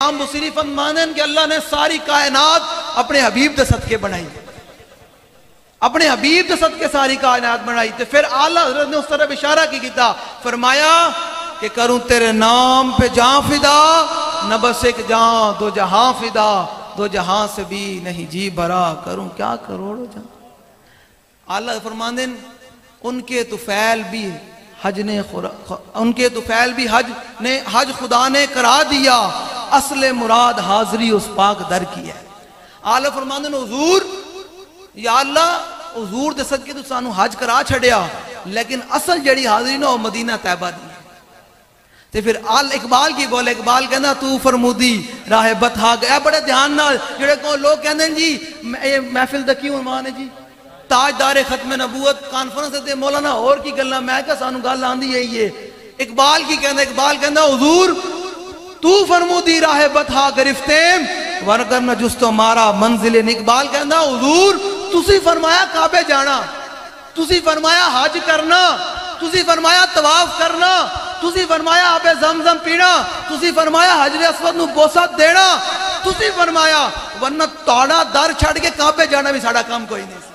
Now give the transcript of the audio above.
ہم بصری فرماندن کہ اللہ نے ساری کائنات اپنے حبیب دے صدقے بنائی، اپنے حبیب دے صدقے ساری کائنات بنائی. تے پھر اعلیٰ حضرت نے اس طرف اشارہ کیتا، فرمایا کہ کروں تیرے نام پہ جان فدا، نہ بس ایک جان دو جہاں فدا، دو جہاں سے بھی نہیں جی بھرا، کروں کیا کروڑوں جان. اعلیٰ فرماندن ان کے طفیل بھی حج نے ان کے طفیل بھی حج خدا نے کرا دیا، اصل مراد حاضری اس پاک در کی ہے. اعلیٰ فرماندن حضور یا اللہ حضور دے صدقے تو سانو حج کرا چھڑیا، لیکن اصل جڑی حاضری نہ وہ مدینہ طیبہ دی. تے پھر اقبال کی بولے، اقبال کہنا تو فرمودی راہ بتھا گیا. بڑے دھیان نال جڑے کو لوگ کہندے جی یہ محفل دا کیوں عنوان ہے جی تاجدار ختم نبوت کانفرنس دے مولانا اور کی گلاں، میں کہ سانو گل آندی ہے یہ اقبال کی کہندا. اقبال کہندا حضور تو فرمودی راہ بتھا گرفتیم ورگر نہ جستو مارا منزل. اقبال کہندا حضور تسی فرمایا کعبے جانا، تسی فرمایا حج کرنا، تسی فرمایا طواف کرنا، تسی فرمایا آب زمزم پینا، تسی فرمایا حجر اسود نو بوسہ دینا، تسی فرمایا ورنہ توڑا در چھڑ کے کعبے جانا بھی ساڑا کام کوئی نہیں.